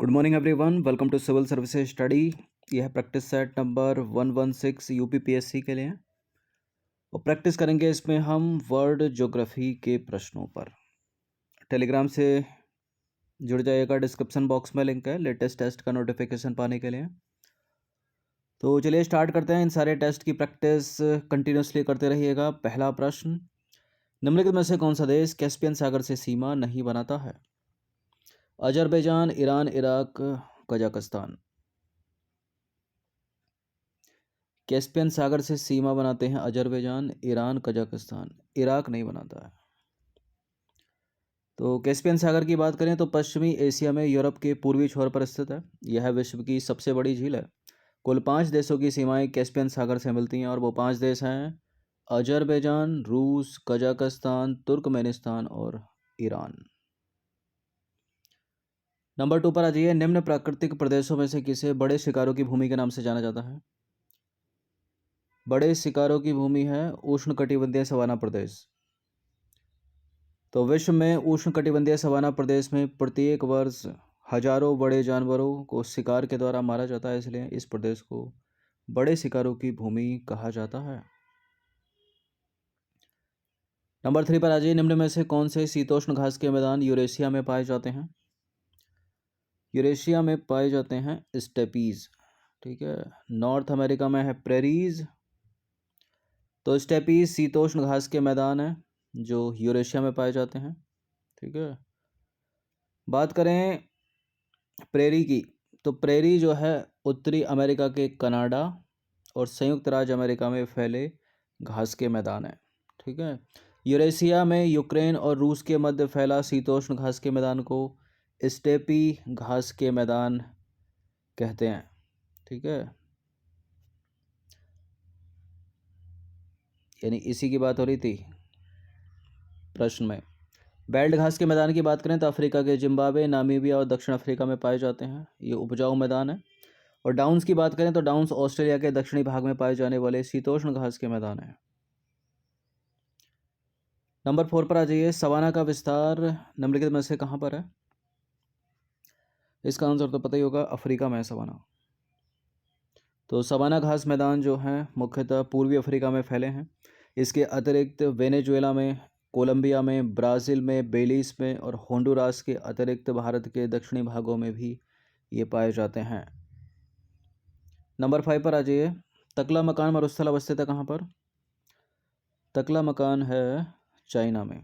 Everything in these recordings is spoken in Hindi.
Good morning everyone, welcome to civil services study. यह है प्रैक्टिस सेट नंबर 116 यूपीपीएससी के लिए और प्रैक्टिस करेंगे इसमें हम वर्ल्ड ज्योग्राफी के प्रश्नों पर। टेलीग्राम से जुड़ जाइएगा, डिस्क्रिप्शन बॉक्स में लिंक है लेटेस्ट टेस्ट का नोटिफिकेशन पाने के लिए। तो चलिए स्टार्ट करते हैं। इन सारे टेस्ट की प्रैक्टिस कंटिन्यूसली करते रहिएगा। पहला प्रश्न, निम्नलिखित में से कौन सा देश कैस्पियन सागर से सीमा नहीं बनाता है? Azerbaijan, Iran, Iraq, Kazakhstan. Caspian सागर से सीमा बनाते हैं अजरबैजान, ईरान, कजाकिस्तान। इराक नहीं बनाता है। तो कैस्पियन सागर की बात करें तो पश्चिमी एशिया में यूरोप के पूर्वी छोर पर स्थित है। यह विश्व की सबसे बड़ी झील है। कुल 5 देशों की सीमाएं कैस्पियन सागर से मिलती हैं और वो 5 देश हैं अजरबैजान, रूस, कजाकिस्तान, तुर्कमेनिस्तान और ईरान। नंबर 2 पर आ जाइए। निम्न प्राकृतिक प्रदेशों में से किसे बड़े शिकारों की भूमि के नाम से जाना जाता है? बड़े शिकारों की भूमि है उष्णकटिबंधीय सवाना प्रदेश। तो विश्व में उष्णकटिबंधीय सवाना प्रदेश में प्रत्येक वर्ष हजारों बड़े जानवरों को शिकार के द्वारा मारा जाता है, इसलिए इस प्रदेश को बड़े शिकारों की भूमि कहा जाता है। नंबर 3 पर आ जाइए। निम्न में से कौन से शीतोष्ण घास के मैदान यूरेशिया में पाए जाते हैं? यूरेशिया में पाए जाते हैं स्टेपीज। ठीक है, नॉर्थ अमेरिका में है प्रेरीज। तो स्टेपीज शीतोष्ण घास के मैदान है जो यूरेशिया में पाए जाते हैं। ठीक है, बात करें प्रेरी की, तो प्रेरी जो है उत्तरी अमेरिका के कनाडा और संयुक्त राज्य अमेरिका में फैले घास के मैदान है। ठीक है, यूरेशिया में यूक्रेन और रूस के मध्य फैला शीतोष्ण घास के मैदान को स्टेपी घास के मैदान कहते हैं। ठीक है, यानी इसी की बात हो रही थी प्रश्न में। बेल्ट घास के मैदान की बात करें तो अफ्रीका के जिम्बाब्वे, नामीबिया और दक्षिण अफ्रीका में पाए जाते हैं। ये उपजाऊ मैदान है। और डाउन्स की बात करें तो डाउन्स ऑस्ट्रेलिया के दक्षिणी भाग में पाए जाने वाले शीतोष्ण घास के मैदान है। नंबर 4 पर आ जाइए। सवाना का विस्तार निम्नलिखित में से कहाँ पर है? इसका आंसर तो पता ही होगा, अफ्रीका में है सवाना। तो सवाना घास मैदान जो हैं मुख्यतः पूर्वी अफ्रीका में फैले हैं। इसके अतिरिक्त वेनेजुएला में, कोलंबिया में, ब्राज़ील में, बेलीज में और होंडुरास के अतिरिक्त भारत के दक्षिणी भागों में भी ये पाए जाते हैं। नंबर 5 पर आ जाइए। तकला मकान मरुस्थल अवस्थित है कहाँ पर? तकला मकान है चाइना में।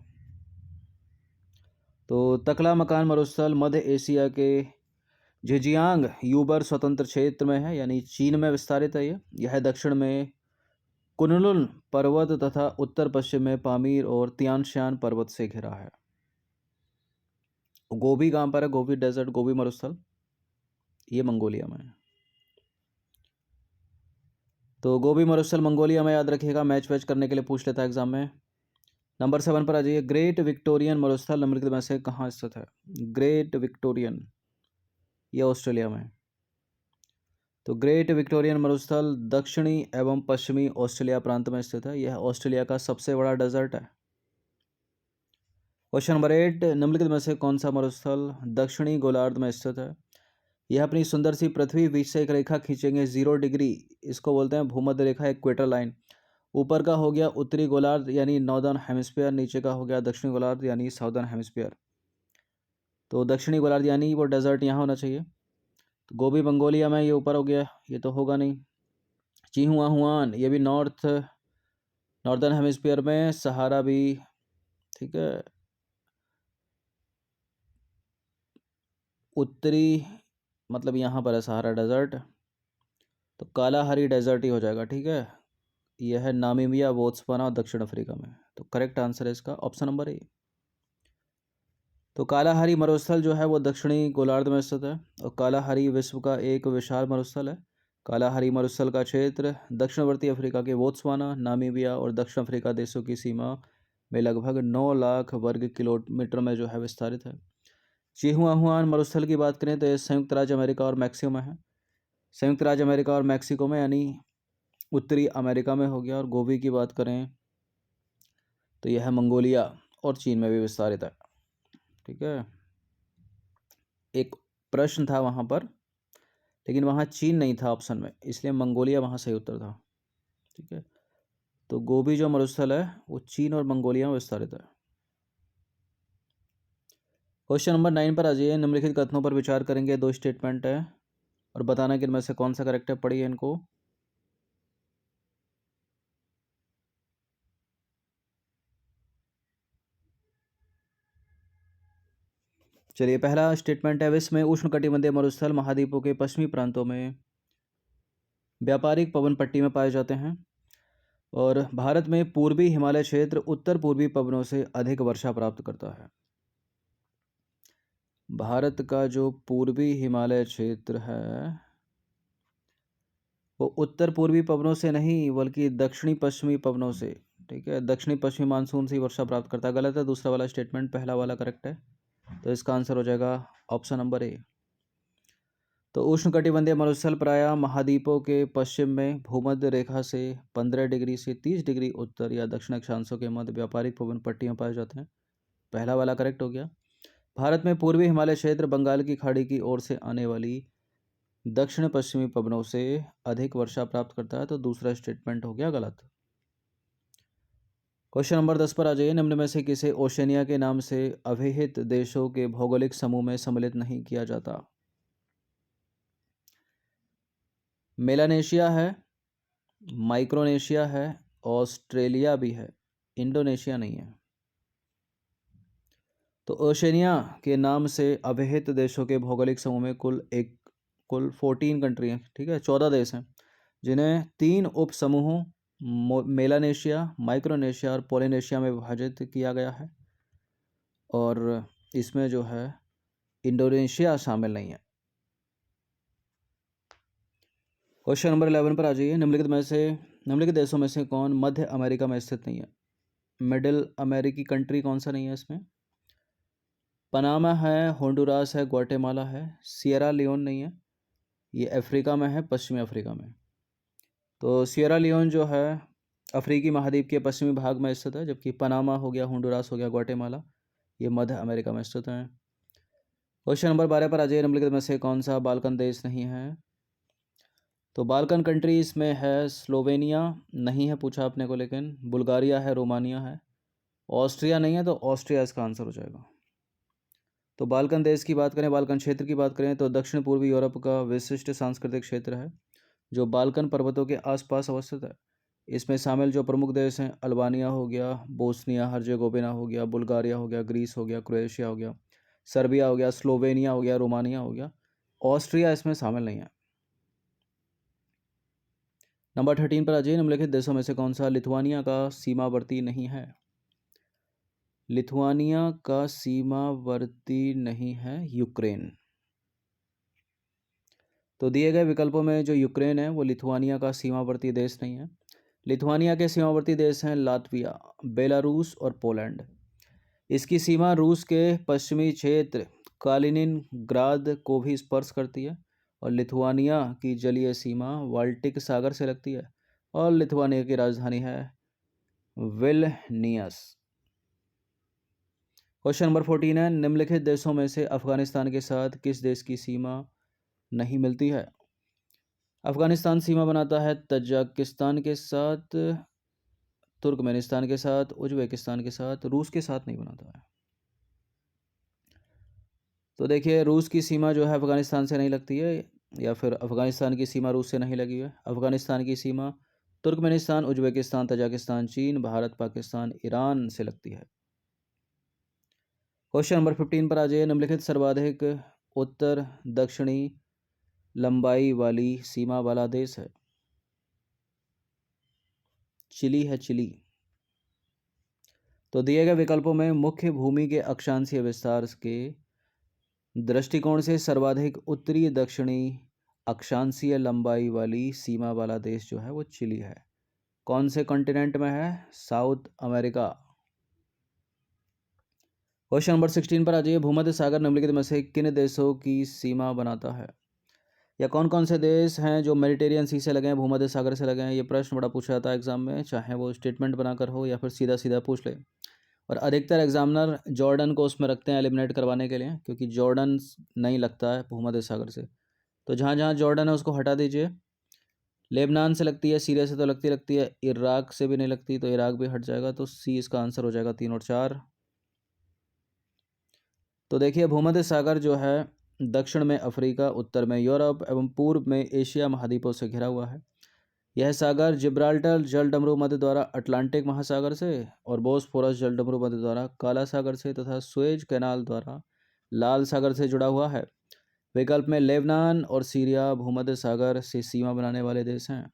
तो तकला मकान मरुस्थल मध्य एशिया के झेजियांग यूबर स्वतंत्र क्षेत्र में है, यानी चीन में विस्तारित है। यह दक्षिण में कुनलुन पर्वत तथा उत्तर पश्चिम में पामीर और तियानशान पर्वत से घिरा है। गोबी कहाँ पर है? गोबी डेजर्ट, गोबी मरुस्थल, ये मंगोलिया में है। तो गोबी मरुस्थल मंगोलिया में, याद रखिएगा, मैच वैच करने के लिए पूछ लेता है एग्जाम में। नंबर 7 पर आ जाइए। ग्रेट विक्टोरियन मरुस्थल निम्नलिखित में से कहाँ स्थित है? ग्रेट विक्टोरियन, ये ऑस्ट्रेलिया में। तो ग्रेट विक्टोरियन मरुस्थल दक्षिणी एवं पश्चिमी ऑस्ट्रेलिया प्रांत में स्थित है। यह ऑस्ट्रेलिया का सबसे बड़ा डेजर्ट है। क्वेश्चन नंबर 8, निम्नलिखित में से कौन सा मरुस्थल दक्षिणी गोलार्ध में स्थित है? यह अपनी सुंदर सी पृथ्वी बीच से एक रेखा खींचेंगे 0 डिग्री, इसको बोलते हैं भूमध्य रेखा, इक्वेटर लाइन। ऊपर का हो गया उत्तरी गोलार्ध यानी नॉर्दर्न हेमिस्फीयर, नीचे का हो गया दक्षिणी गोलार्ध यानी साउदर्न हेमिस्फीयर। तो दक्षिणी गोलार्ध यानी वो डेजर्ट यहाँ होना चाहिए। तो गोबी मंगोलिया में, ये ऊपर हो गया, ये तो होगा नहीं। चिहुआहुआन, ये भी नॉर्दर्न हेमिस्फीयर में। सहारा भी, ठीक है, उत्तरी, मतलब यहाँ पर है सहारा डेजर्ट। तो कालाहारी डेजर्ट ही हो जाएगा। ठीक है, यह है नामीबिया, बोत्सवाना और दक्षिण अफ्रीका में। तो करेक्ट आंसर है इसका ऑप्शन नंबर ए। तो कालाहारी मरुस्थल जो है वो दक्षिणी गोलार्ध में स्थित है और कालाहारी विश्व का एक विशाल मरुस्थल है। कालाहारी मरुस्थल का क्षेत्र दक्षिणवर्ती अफ्रीका के बोत्सवाना, नामीबिया और दक्षिण अफ्रीका देशों की सीमा में लगभग 9 लाख वर्ग किलोमीटर में जो है विस्तारित है। चिहुआहुआन मरुस्थल की बात करें तो ये संयुक्त राज्य अमेरिका और मैक्सिको में है। संयुक्त राज्य अमेरिका और मैक्सिको में, यानी उत्तरी अमेरिका में हो गया। और गोबी की बात करें तो यह है मंगोलिया और चीन में भी विस्तारित है। ठीक है, एक प्रश्न था वहाँ पर, लेकिन वहाँ चीन नहीं था ऑप्शन में, इसलिए मंगोलिया वहाँ सही उत्तर था। ठीक है, तो गोबी जो मरुस्थल है वो चीन और मंगोलिया में विस्तारित है। क्वेश्चन नंबर 9 पर आ जाइए। निम्नलिखित कथनों पर विचार करेंगे। 2 स्टेटमेंट है और बताना कि इनमें से कौन सा करेक्ट है। पढ़िए इनको। चलिए, पहला स्टेटमेंट है, विश्व में उष्णकटिबंधीय मरुस्थल महाद्वीपों के पश्चिमी प्रांतों में व्यापारिक पवन पट्टी में पाए जाते हैं और भारत में पूर्वी हिमालय क्षेत्र उत्तर पूर्वी पवनों से अधिक वर्षा प्राप्त करता है। भारत का जो पूर्वी हिमालय क्षेत्र है वो उत्तर पूर्वी पवनों से नहीं बल्कि दक्षिणी पश्चिमी पवनों से, ठीक है, दक्षिणी पश्चिमी मानसून से वर्षा प्राप्त करता है। गलत है दूसरा वाला स्टेटमेंट, पहला वाला करेक्ट है। तो इसका आंसर हो जाएगा ऑप्शन नंबर ए। तो उष्णकटिबंधीय मरुस्थल प्रायः महाद्वीपों के पश्चिम में भूमध्य रेखा से 15 डिग्री से 30 डिग्री उत्तर या दक्षिण अक्षांशों के मध्य व्यापारिक पवन पट्टी में पाए जाते हैं। पहला वाला करेक्ट हो गया। भारत में पूर्वी हिमालय क्षेत्र बंगाल की खाड़ी की ओर से आने वाली दक्षिण पश्चिमी पवनों से अधिक वर्षा प्राप्त करता है, तो दूसरा स्टेटमेंट हो गया गलत। क्वेश्चन नंबर 10 पर आ जाइए। निम्न में से किसे ओशनिया के नाम से अभिहित देशों के भौगोलिक समूह में सम्मिलित नहीं किया जाता? मेलानेशिया है, माइक्रोनेशिया है, ऑस्ट्रेलिया भी है, इंडोनेशिया नहीं है। तो ओशनिया के नाम से अभिहित देशों के भौगोलिक समूह में कुल 14 कंट्री हैं, ठीक है, 14 देश हैं, जिन्हें 3 उप समूहों मेलानेशिया, माइक्रोनेशिया और पोलिनेशिया में विभाजित किया गया है और इसमें जो है इंडोनेशिया शामिल नहीं है। क्वेश्चन नंबर 11 पर आ जाइए। निम्नलिखित देशों में से कौन मध्य अमेरिका में स्थित नहीं है? मिडिल अमेरिकी कंट्री कौन सा नहीं है इसमें? पनामा है, होंडुरास है, ग्वाटेमाला है, सियरा लियोन नहीं है, ये अफ्रीका में है, पश्चिमी अफ्रीका में। तो सियरा लियोन जो है अफ्रीकी महाद्वीप के पश्चिमी भाग में स्थित है, जबकि पनामा हो गया, होंडुरास हो गया, ग्वाटेमाला ये मध्य अमेरिका में स्थित हैं। क्वेश्चन नंबर 12 पर आ जाइए। निम्नलिखित में से कौन सा बाल्कन देश नहीं है? तो बाल्कन कंट्रीज में है स्लोवेनिया नहीं है, पूछा आपने को, लेकिन बुल्गारिया है, रोमानिया है, ऑस्ट्रिया नहीं है, तो ऑस्ट्रिया इसका आंसर हो जाएगा। तो बाल्कन देश की बात करें, बाल्कन क्षेत्र की बात करें तो दक्षिण पूर्वी यूरोप का विशिष्ट सांस्कृतिक क्षेत्र है जो बाल्कन पर्वतों के आसपास अवस्थित है। इसमें शामिल जो प्रमुख देश हैं, अल्बानिया हो गया, बोस्निया हर्जेगोविना हो गया, बुल्गारिया हो गया, ग्रीस हो गया, क्रोएशिया हो गया, सर्बिया हो गया, स्लोवेनिया हो गया, रोमानिया हो गया, ऑस्ट्रिया इसमें शामिल नहीं है। नंबर 13 पर आ जाइए। निम्नलिखित देशों में से कौन सा लिथुआनिया का सीमावर्ती नहीं है? लिथुआनिया का सीमावर्ती नहीं है यूक्रेन। तो दिए गए विकल्पों में जो यूक्रेन है वो लिथुआनिया का सीमावर्ती देश नहीं है। लिथुआनिया के सीमावर्ती देश हैं लातविया, बेलारूस और पोलैंड। इसकी सीमा रूस के पश्चिमी क्षेत्र कालिनिनग्राद को भी स्पर्श करती है और लिथुआनिया की जलीय सीमा बाल्टिक सागर से लगती है और लिथुआनिया की राजधानी है विल्नियस। क्वेश्चन नंबर 14 है, निम्नलिखित देशों में से अफगानिस्तान के साथ किस देश की सीमा नहीं मिलती है? अफगानिस्तान सीमा बनाता है तजाकिस्तान के साथ, तुर्कमेनिस्तान के साथ, उज्बेकिस्तान के साथ, रूस के साथ नहीं बनाता है। तो देखिए, रूस की सीमा जो है अफगानिस्तान से नहीं लगती है, या फिर अफगानिस्तान की सीमा रूस से नहीं लगी है। अफगानिस्तान की सीमा तुर्कमेनिस्तान, उज्बेकिस्तान, तजाकिस्तान, चीन, भारत, पाकिस्तान, ईरान से लगती है। क्वेश्चन नंबर 15 पर आ जाइए। निम्नलिखित सर्वाधिक उत्तर दक्षिणी लंबाई वाली सीमा वाला देश है? चिली है, चिली। तो दिए गए विकल्पों में मुख्य भूमि के अक्षांशीय विस्तार के दृष्टिकोण से सर्वाधिक उत्तरी दक्षिणी अक्षांशीय लंबाई वाली सीमा वाला देश जो है वो चिली है। कौन से कॉन्टिनेंट में है? South America. क्वेश्चन नंबर 16 पर आ जाइए। भूमध्य सागर निम्नलिखित में से किन देशों की सीमा बनाता है? या कौन कौन से देश हैं जो मेडिटेरियन सी से लगे हैं, भूमध्य सागर से लगे हैं? ये प्रश्न बड़ा पूछा जाता है एग्जाम में, चाहे वो स्टेटमेंट बनाकर हो या फिर सीधा सीधा पूछ ले। और अधिकतर एग्जामिनर जॉर्डन को उसमें रखते हैं एलिमिनेट करवाने के लिए, क्योंकि जॉर्डन नहीं लगता है भूमध्य सागर से। तो जहाँ जहाँ जॉर्डन है उसको हटा दीजिए। लेबनान से लगती है, सीरिया से तो लगती है, इराक से भी नहीं लगती, तो इराक भी हट जाएगा। तो सी इसका आंसर हो जाएगा 3 और 4। तो देखिए भूमध्य सागर जो है दक्षिण में अफ्रीका, उत्तर में यूरोप एवं पूर्व में एशिया महाद्वीपों से घिरा हुआ है। यह सागर जिब्राल्टर जलडमरू मध्य द्वारा अटलांटिक महासागर से और बोस्फोरस जलडमरू मध्य द्वारा काला सागर से तथा सुएज कैनाल द्वारा लाल सागर से जुड़ा हुआ है। विकल्प में लेबनान और सीरिया भूमध्य सागर से सीमा बनाने वाले देश हैं।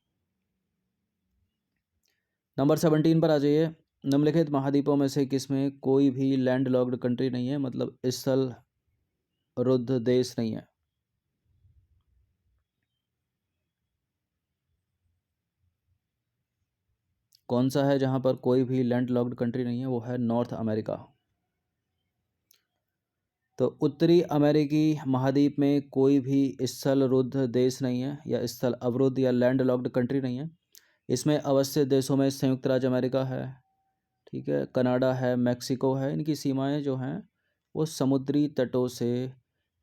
नंबर 17 पर आ जाइए। निम्नलिखित महाद्वीपों में से किसमें कोई भी लैंडलॉक्ड कंट्री नहीं है, मतलब स्थल रुद्ध देश नहीं है। कौन सा है जहां पर कोई भी लैंडलॉक्ड कंट्री नहीं है? वो है नॉर्थ अमेरिका। तो उत्तरी अमेरिकी महाद्वीप में कोई भी स्थल रुद्ध देश नहीं है, या स्थल अवरुद्ध या लैंडलॉक्ड कंट्री नहीं है। इसमें अवस्थित देशों में संयुक्त राज्य अमेरिका है, ठीक है, कनाडा है, मैक्सिको है। इनकी सीमाएं जो हैं वो समुद्री तटों से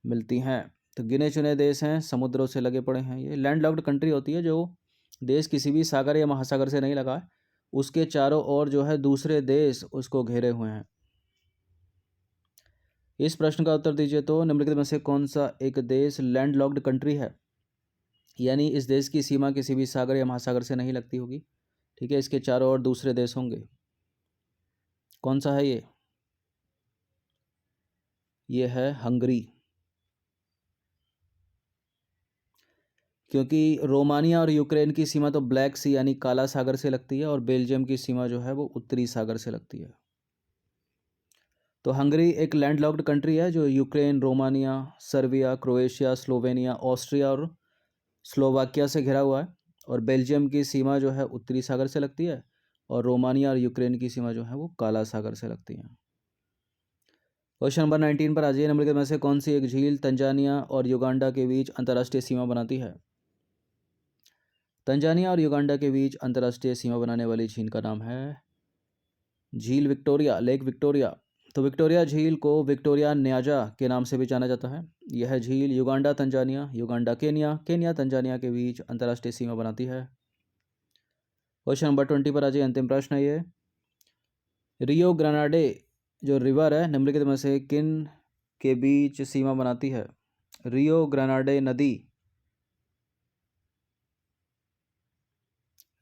मिलती हैं। तो गिने चुने देश हैं, समुद्रों से लगे पड़े हैं। ये लैंडलॉक्ड कंट्री होती है जो देश किसी भी सागर या महासागर से नहीं लगा है, उसके चारों ओर जो है दूसरे देश उसको घेरे हुए हैं। इस प्रश्न का उत्तर दीजिए। तो निम्नलिखित में से कौन सा एक देश लैंडलॉक्ड कंट्री है, यानी इस देश की सीमा किसी भी सागर या महासागर से नहीं लगती होगी, ठीक है, इसके चारों ओर दूसरे देश होंगे। कौन सा है ये है हंगरी। क्योंकि रोमानिया और यूक्रेन की सीमा तो ब्लैक सी यानी काला सागर से लगती है, और बेल्जियम की सीमा जो है वो उत्तरी सागर से लगती है। तो हंगरी एक लैंडलॉक्ड कंट्री है जो Ukraine, Romania, Serbia, Croatia, Slovenia, Austria और स्लोवाकिया से घिरा हुआ है। और बेल्जियम की सीमा जो है उत्तरी सागर से लगती है, और रोमानिया और यूक्रेन की सीमा जो है वो काला सागर से लगती है। क्वेश्चन नंबर 19 पर आ जाइए। निम्नलिखित में से कौन सी एक झील तंजानिया और युगांडा के बीच अंतर्राष्ट्रीय सीमा बनाती है? तंजानिया और युगांडा के बीच अंतर्राष्ट्रीय सीमा बनाने वाली झील का नाम है झील विक्टोरिया, लेक विक्टोरिया। तो विक्टोरिया झील को विक्टोरिया न्याजा के नाम से भी जाना जाता है। यह झील Uganda Tanzania, Uganda Kenya, Kenya Tanzania के बीच अंतर्राष्ट्रीय सीमा बनाती है। क्वेश्चन नंबर 20 पर आ जाइए। अंतिम प्रश्न है ये, रियो ग्रानाडे जो रिवर है निम्नलिखित में से किन के बीच सीमा बनाती है? रियो ग्रानाडे नदी,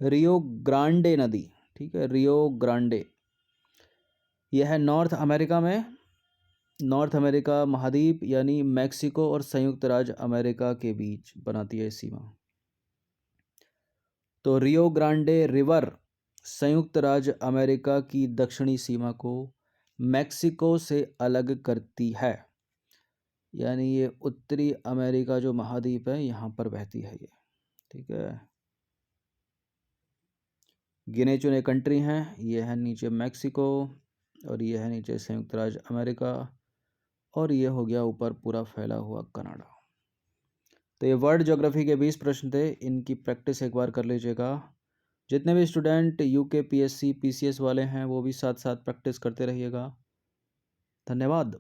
रियो ग्रांडे नदी, ठीक है, रियो ग्रांडे, यह है नॉर्थ अमेरिका में, नॉर्थ अमेरिका महाद्वीप यानी मैक्सिको और संयुक्त राज्य अमेरिका के बीच बनाती है सीमा। तो रियो ग्रांडे रिवर संयुक्त राज्य अमेरिका की दक्षिणी सीमा को मैक्सिको से अलग करती है, यानी ये उत्तरी अमेरिका जो महाद्वीप है यहाँ पर बहती है ये, ठीक है। गिने चुने कंट्री हैं, ये है नीचे मैक्सिको और ये है नीचे संयुक्त राज्य अमेरिका, और ये हो गया ऊपर पूरा फैला हुआ कनाडा। तो ये वर्ल्ड ज्योग्राफी के 20 प्रश्न थे, इनकी प्रैक्टिस एक बार कर लीजिएगा। जितने भी स्टूडेंट यूके पीएससी पीसीएस वाले हैं वो भी साथ साथ प्रैक्टिस करते रहिएगा। धन्यवाद।